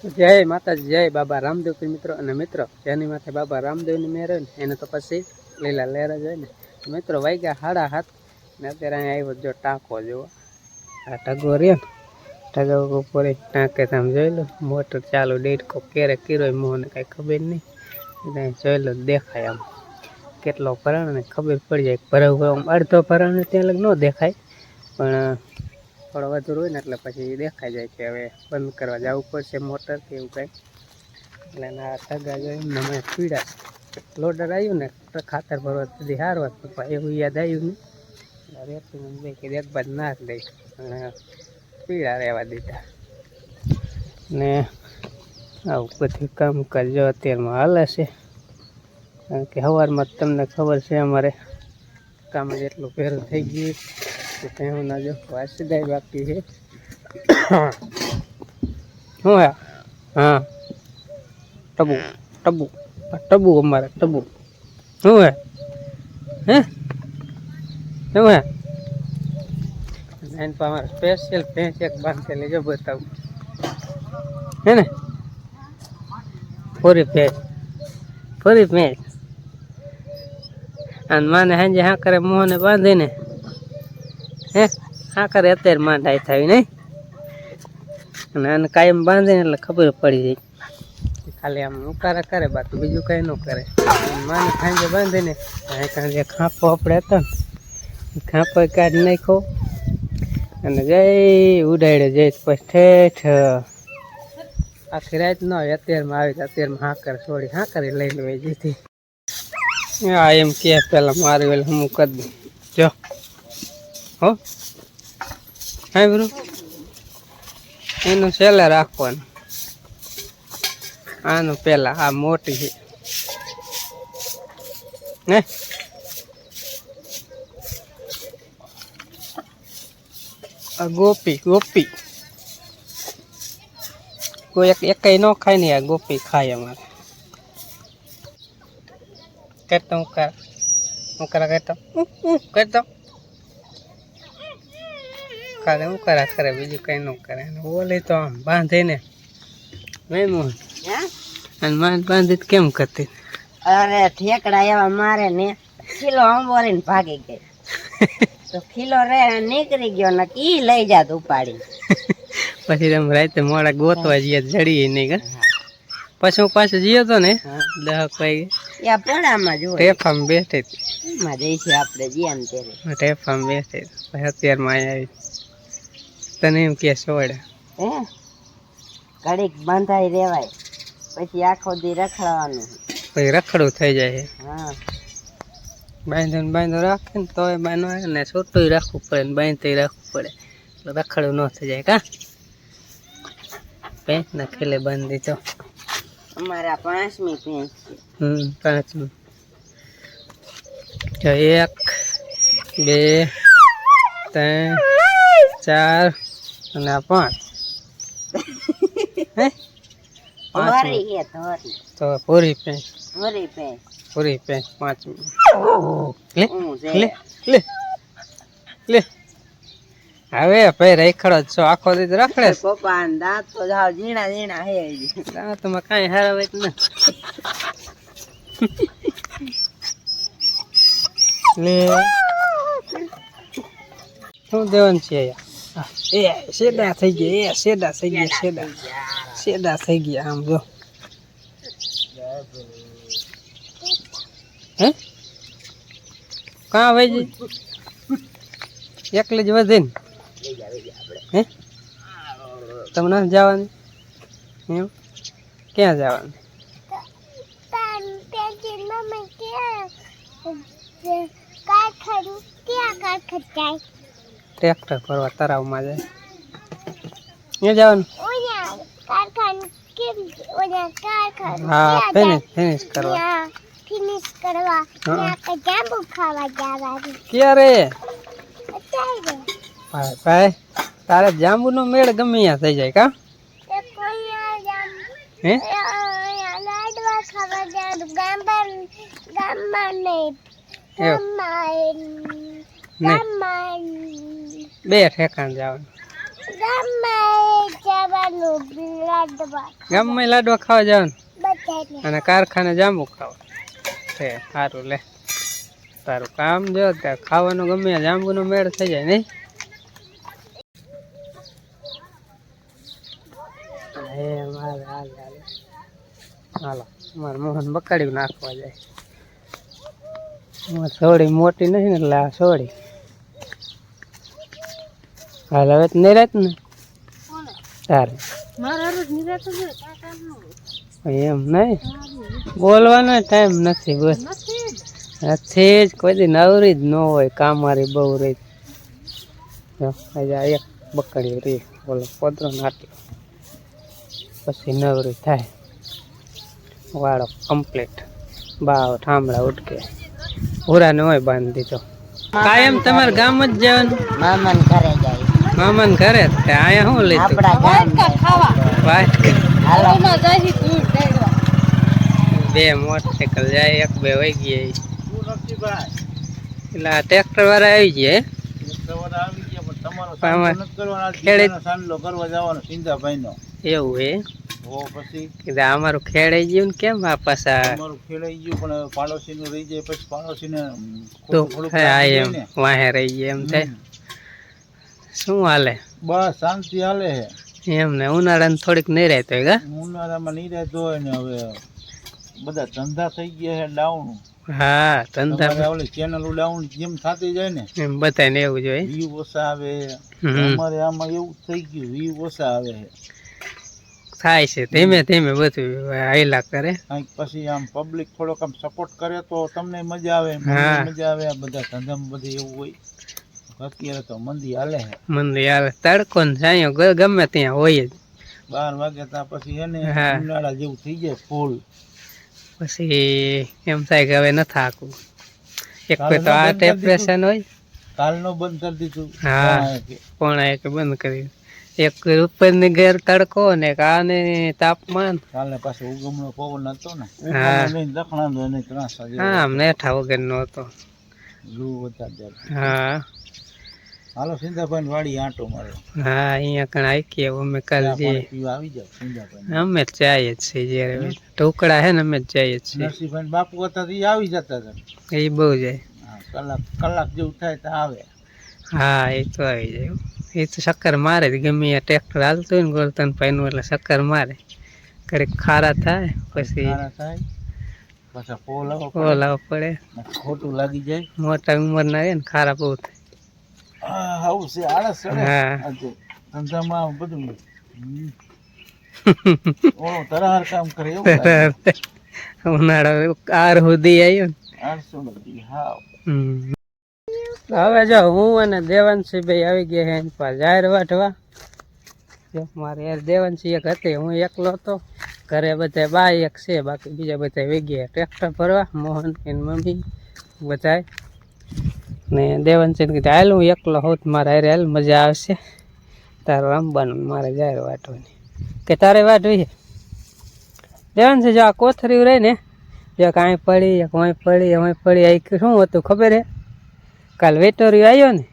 જય માતાજી, જય બાબા રામદેવ મિત્રો અને મિત્રો, જેની માથે બાબા રામદેવની મેર હોય ને એને તો પછી લીલા લહેરા જ હોય ને. મિત્રો વાગ્યા 7:30 ને અત્યારે અહીંયા આવ્યો જો ટાંકો જુઓ. આ ઢગો રહ્યો ને, ઢગો ઉપર ટાંકે તમે જોઈ લો. મોટર ચાલુ ડેડકો ક્યારે કર્યો મોને કાંઈ ખબર નહીં. જોઈ લો દેખાય આમ કેટલો ભરાણ ને ખબર પડી જાય. ભરાવ અડધો ભરાણ ત્યાં લગ ન દેખાય, પણ થોડો વધુ હોય ને એટલે પછી દેખાઈ જાય કે હવે બંધ કરવા જવું પડશે મોટર કે એવું કંઈ. એટલે આ ઠગા જોઈને અમે પીડા લોડર આવ્યું ને ખાતર ભરવા સુધી સારું હતું, એવું યાદ આવ્યું નહીં. રેતી કે એક બાદ નાખ દઈ અને પીડા રહેવા દીધા ને આવું બધું કામ કરજો અત્યારમાં હાલે છે. કારણ કે સવારમાં તમને ખબર છે અમારે કામ જ એટલું ભેરું થઈ ગયું કે ત્યાં ના જો વાસીદાય બાકી છે. શું હે? હા ટબુ ટબુ ટબુ અમારે ટબુ શું હે? હે શું હે? એન પર અમારે સ્પેશિયલ ભેંસ એક બાંધેલી જો બતાવું હે ને. પૂરી ભેંસ અને માને સાંજે હા કરે મોહને બાંધીને હે હા કરે અત્યારે માંડાઈ થાય નહીં. અને આને કાયમ બાંધીને એટલે ખબર પડી જાય. ખાલી આમ ઉકારા કરે, બાકી બીજું કંઈ ન કરે. માને સાંજે બાંધીને જે ખાંપો આપણે હતો ને ખાંપો કાઢી નાખો અને જઈ ઉડાડે જઈ પછી ઠેઠ આખી રાત ન હોય. અત્યારમાં આવી તો અત્યારમાં હાકર છોડી હાકરી લઈ લો જેથી હા એમ કે પેલા મારી વેલ હું કરી દઉં જો હો. હા બરું એનું છેલ્લે રાખવાનું. આનું પેલા આ મોટી છે ને. આ ગોપી કોઈ એક ન ખાય ને. આ ગોપી ખાય અમારે. કરતો હું કરતો કાલે હું કરે બીજું કઈ ન કરે. બોલે તો આમ બાંધીને નહીં અને મારે બાંધી કેમ કરતી? અરે ઠેકડા એવા મારે ને ખીલો અંબોરીને ભાગી ગઈ તો ખીલો રે નીકળી ગયો ને ઈ લઈ જાત ઉપાડી. પછી તમે રાતે મોડા ગોતવા જઈએ જડીએ નહીં. પછી હું પાછો જયો તો ને 10 વાગે પડામાં જો ટેફામાં બેઠી એમાં જઈશું આપણે જીયા ને ત્યારે ટેફામાં બેઠી. પછી અત્યારમાં અહીંયા આવી તને એમ કે છોડે હે ઘડીક બાંધાઈ રેવાય પછી આખો દી રખડવાનું. પછી રખડું થઈ જાય. હા બાંધો રાખે ને તોય બાંધો ને છોટું રાખવું પડે ને બાંધી રાખવું પડે એટલે રખડું ન થઈ જાય. કા પેન્ટ ના ખેલે બાંધી તો અમારા 5મી ભેંસ છે. 1 2 3 4 અને આ 5 હે 5 તો પૂરી ભેંસ 5મી. લે હવે ભાઈ રખડો જ છો આખો દી રખડે. પપ્પા દાંત તો જાવ ઝીણા હે. દાંતમાં કાંઈ હારવે જ ને. લે શું દેવાનું છે? એ સેડા થઈ ગયા. સેડા થઈ ગયા આમ જો. હે કાં ભાઈ એકલી જ વધે ને. હે તમને જવાનું એમ ક્યાં જવાનું? ટ્રેક્ટર ફરવા તરાવમાં જાય ત્યાં જવાનું. હા ફિનિશ કરવા. ક્યારે ભાઈ તારે જાંબુ નો મેળ ગમે ત્યાં થઈ જાય. કા હે બે ઠેકાણ જવાનું. ગામમાં લાડવા ખાવા જવાનું અને કારખાને જાંબુ ખાવા છે. સારું લે તારું કામ જો ત્યાં ખાવાનું ગમે જાંબુનો મેળ થઈ જાય નહીં. હાલો મારે મોહન બકાડી નાખવા જાય. સોડી મોટી નથી ને એટલે આ સોડી હાલ હવે તો નહીં રહેત ને તારે એમ નહીં બોલવાનો ટાઈમ નથી બસ નથી જ કોઈ દી નવરી જ ન હોય કામારી બહુ રહી. એક બકડી રહી બોલો પોદરો નાટ્યો પછી નવરી થાય વાળો કમ્પ્લીટ બાવ ઠામડા ઉટકે પૂરા ને હોય બાંધી દીધો. કાયમ તમારે ગામ જ જવાનું મામાન ઘરે જાય મામાને ઘરે અહીંયા શું લીધું બે મોટરસાયકલ જાય એક બે વહી ગયા એટલે આ ટ્રેક્ટર વાળા આવી ગયા એવું હે કીધું અમારું ખેડાઈ ગયું ને કેમ આ પાછા એમ વાહે રહી ગયા એમ થાય. શું હાલે બસ શાંતિ હાલે છે એમ ને ઉનાળાને થોડીક નહીં રહેતો હોય ઉનાળામાં નહીં રહેતો હોય ને હવે બધા ધંધા થઈ ગયા છે ડાઉન. હા ધંધા ઓલી ચેનલ ડાઉન જેમ થતી જાય ને એમ બધાને એવું જોઈએ વ્યૂ ઓછા આવે. અમારે આમાં એવું થઈ ગયું વ્યૂ ઓછા આવે છે થાય છે ધીમે ધીમે બધું હાઈલા કરે. પછી આમ પબ્લિક થોડોક આમ સપોર્ટ કરે તો તમને મજા આવે મજા આવે. આ બધા ધંધામાં બધું એવું હોય. અત્યારે તો મંદી હાલે છે મંદી હાલે તડકો ને છાંયો ગમે ત્યાં હોય જ 12 વાગે ત્યાં પછી એને ઉનાળા જેવું થઈ જાય ફૂલ. પછી એમ થાય કે હવે ન થાકું. એક તો આ ટેમ્પરેચર હોય કાલનો બંધ કરી દીધું. હા પોણા એક બંધ કર્યું. એક ઉપરની ઘેર તડકો ને એક આને તાપમાન. કાલે પાછો ઉગમણો પવન હતો ને દખણાનો એને ત્રાસ હા નેઠા વગર નો હતો લૂ વધારે. હા હાલો સિંધાભાઈ વાડી આંટો મારો. હા અહીંયા કણ આવીએ અમે કાલ જઈએ આવી જાવ સિંધાભાઈ. અમે જ જઈએ છીએ જયારે ઢોકળા હે ને અમે જ જઈએ છીએ. નરસિંહભાઈ બાપુ હતા એ આવી જતા હતા એ બહુ જાય. કલાક જેવું થાય તો આવે. હા એ તો આવી જાય. એ તો ચક્કર મારે જ ગમે ટ્રેક્ટર હાલતું હોય ને ગોરતન પાઈનું એટલે ચક્કર મારે. ઘડીક ખારા થાય પછી પાછા પોલાવો પડે ખોટું લાગી જાય. મોટા ઉંમરના ને ખારા બહુ થાય. આવું છે આળસ ચડે. હા ધંધામાં બધું તરહાર કામ કરે એવું ઉનાળો આર સુધી આવ્યો ને 800 હા. હવે જો હું અને દેવાંશીભાઈ આવી ગયા છે પર જાહેર વાટવા. જો મારે યાર દેવાંશી એક હતી હું એકલો હતો ઘરે બધા બા એક છે બાકી બીજા બધા વી ગયા ટ્રેક્ટર ભરવા. મોહન એની મમ્મી બધા ને દેવાંશીને કીધું હાલ હું એકલો હોત મારે હારે હાલ મજા આવશે તારે રમવાનું મારે જાહેર વાટવાની કે તારે વાટવી છે. દેવાંશી જો આ કોથરી રહી ને જો કાંઈ પડી એક વાંય પડી વાંય પડી આ શું હતું ખબર હે કાલ વેટોરિયો આવ્યો ને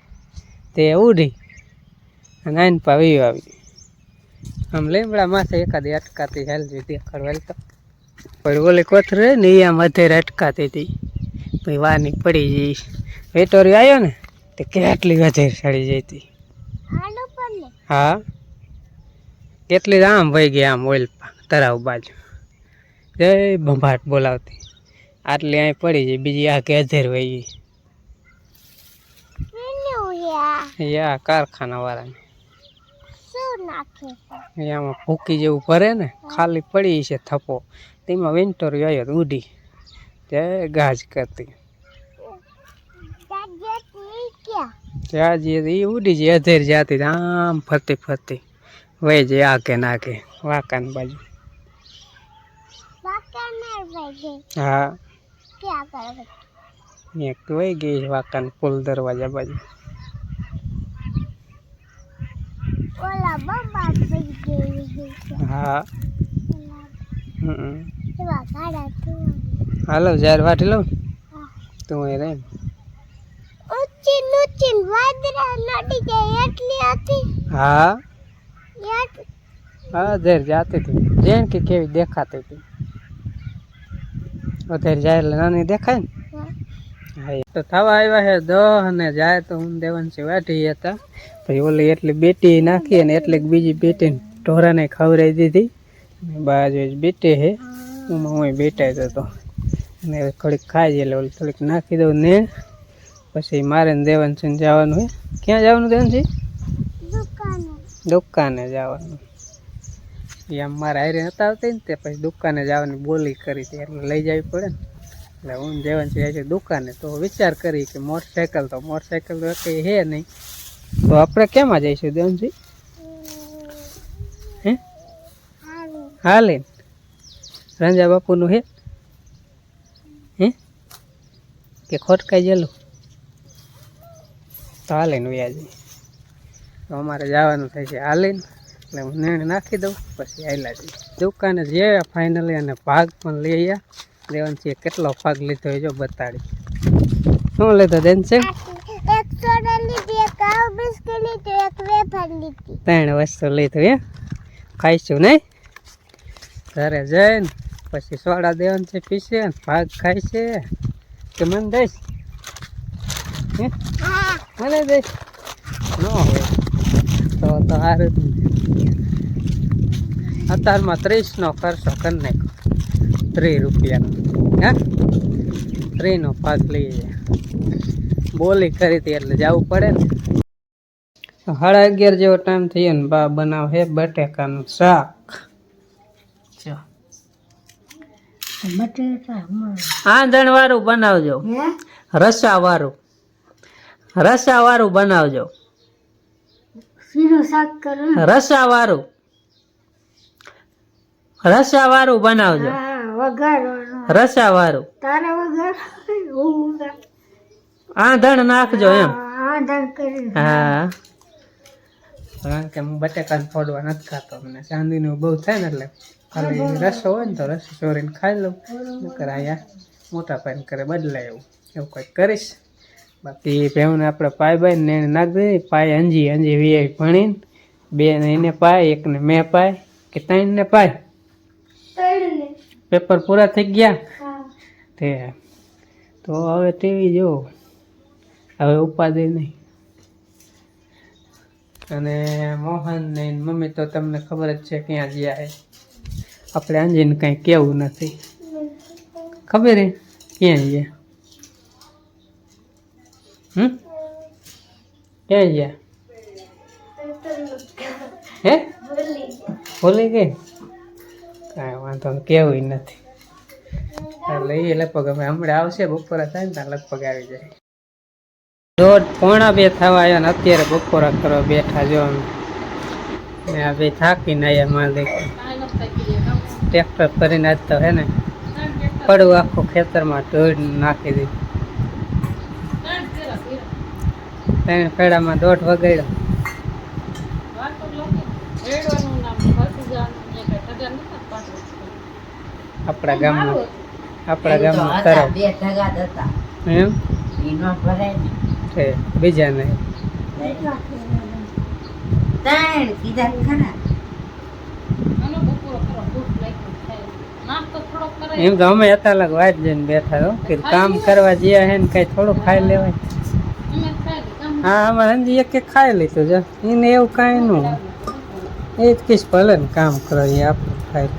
તે ઉડી અને આઈન પાવી આવી આમ લીમડા માથે એકાદી અટકાતી હેલજી દેખાડવા તો પણ ઓલી કોથરી ને એ આમ અધેર અટકાતી હતી પછી વાની પડી જઈ. વેટોરિયો આવ્યો ને તે કેટલી વધેર ચડી જઈ હતી. હા કેટલી આમ વહી ગઈ આમ ઓઇલ તરાવ બાજુ જય ભંભાટ બોલાવતી આટલી અહીં પડી જાય બીજી આખી અધેર વહી ગઈ. યા કારખાના વાળાને આમાં ભૂકી જેવું ભરે ને ખાલી પડી છે થપ્પો તેમાં વેન્ટોરિયો આવ્યો ઉડી તે ગાજ કરતી ત્યાં જે એ ઉડી જાય અધેર જાતી આમ ફરતી ફરતી વહી જાય આગે નાગે વાકાન બાજુ. હા એક વહી ગઈ વાકાન પુલ દરવાજા બાજુ. હા હાલો જાહેર વાટી લઉં તું એ રહે. હા હા ધેર જાતી હતી જેન કે કેવી દેખાતી હતી અત્યારે જાય એટલે નાની દેખાય ને હા તો થવા આવ્યા છે 10 અને જાય તો હું દેવાંશી વાઢી હતા પછી ઓલી એટલી બેટી નાખી અને એટલે બીજી બેટી ઢોરાને ખવડાવી દીધી બાજુ જ બેટી છે હું બેટાઈ હતો અને થોડીક ખાઈ જાય એટલે ઓલી થોડીક નાખી દઉં ને પછી મારે ને દેવાંશી જવાનું હોય ક્યાં જવાનું દેવાંશી દુકાને જવાનું એ આમ મારા હારે નતા આવતી ને તે પછી દુકાને જવાની બોલી કરી હતી એટલે લઈ જવી પડે ને એટલે હું દેવાંશી જાય છે દુકાને તો વિચાર કરી કે મોટરસાઇકલ તો કંઈ હે નહીં તો આપણે કેમાં જઈશું દેવાંશી હે હાલે રાંજા બાપુનું હે કે ખોટકાઈ ગયેલું તો હાલીને વ્યાજી તો અમારે જવાનું થાય છે હાલીને એટલે હું નેણ નાખી દઉં પછી આવેલા જઈએ દુકાને જે ફાઇનલી અને ભાગ પણ લઈ આવ્યા દેવાંશીએ કેટલો ભાગ લીધો હોય જો બતાડી શું લીધો દેવાંશી 3 વસ્તુ લીધું હે ખાઈશું નહીં ઘરે જઈને પછી સોડા દેવાંશી પીશે ને ભાગ ખાય છે કે મને દઈશ મને દઈશ ન હોય તો સારું અત્યારમાં 30 નો ખર્ચો કરી નાખ્યો 30 રૂપિયાનો હા 3 નો ભાગ લઈએ બોલી કરી હતી એટલે જવું પડે ને 11:30 જેવો ટાઈમ થયો ને બા બનાવે બટેકાનું શાક આંધણ વાળું બનાવજો રસા વાળું બનાવજો રસા વાળું બનાવજો રસા વાળું આંધણ નાખજો એમ હા કારણ કે હું બટેકા ફોડવા નથી ખાતો મને ચાંદીનું બહુ થાય ને એટલે ખાલી રસો હોય ને તો રસો ચોરીને ખાઈ લઉં નકર અહીંયા મોટા પાઈને કરે બદલાય એવું કંઈક કરીશ બાકી ભેવને આપણે પાય બાય ને એને નાખી દઈએ પાય અંજી વીઆઈ ભણીને 2 ને એને પાય 1 ને મેં પાય કે 3 ને પાય પેપર પૂરા થઈ ગયા તે તો હવે ટીવી જો હવે ઉપાધિ નહીં અને મોહન ને મમ્મી તો તમને ખબર જ છે ક્યાં ગયા છે આપણે અંજીને કંઈ કેવું નથી ખબર હે ક્યાં ગયા ક્યાં ગયા હે ભૂલી ગઈ કાંઈ વાંધો કેવું નથી એટલે એ લગભગ અમે હમણાં આવશે બપોરા થાય ને ત્યાં લગભગ આવી જાય 1:45 થવા આવ્યા ને અત્યારે બપોરા કરવા બેઠા જો ને આ બે થાકીને આવ્યા માલિક ટ્રેક્ટર કરીને આજ તો હે ને પડવું આખું ખેતરમાં ઢોળ નાખી દીધું 3 પેડામાં 1.5 વગાડ્યો આપણા ગામમાં તરફ એમ છે બીજા નહીં એમ તો અમે હતા લગ વાત જઈને બેઠા હો કે કામ કરવા જ્યાં હે ને કઈ થોડું ખાઈ લેવાય હા અમારે હંજી એક ખાઈ લીધું છે એને એવું કાંઈ નું એ જ કીશ ભલે ને કામ કરો એ આપણે ખાઈ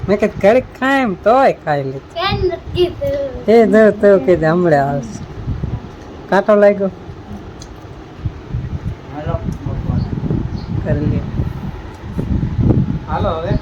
મેં કીધું ઘડીક ખાય એમ તોય ખાઈ લીધું એ તો કીધું હમણાં આવશે કાંટો લાગ્યો કરી લે હાલો હવે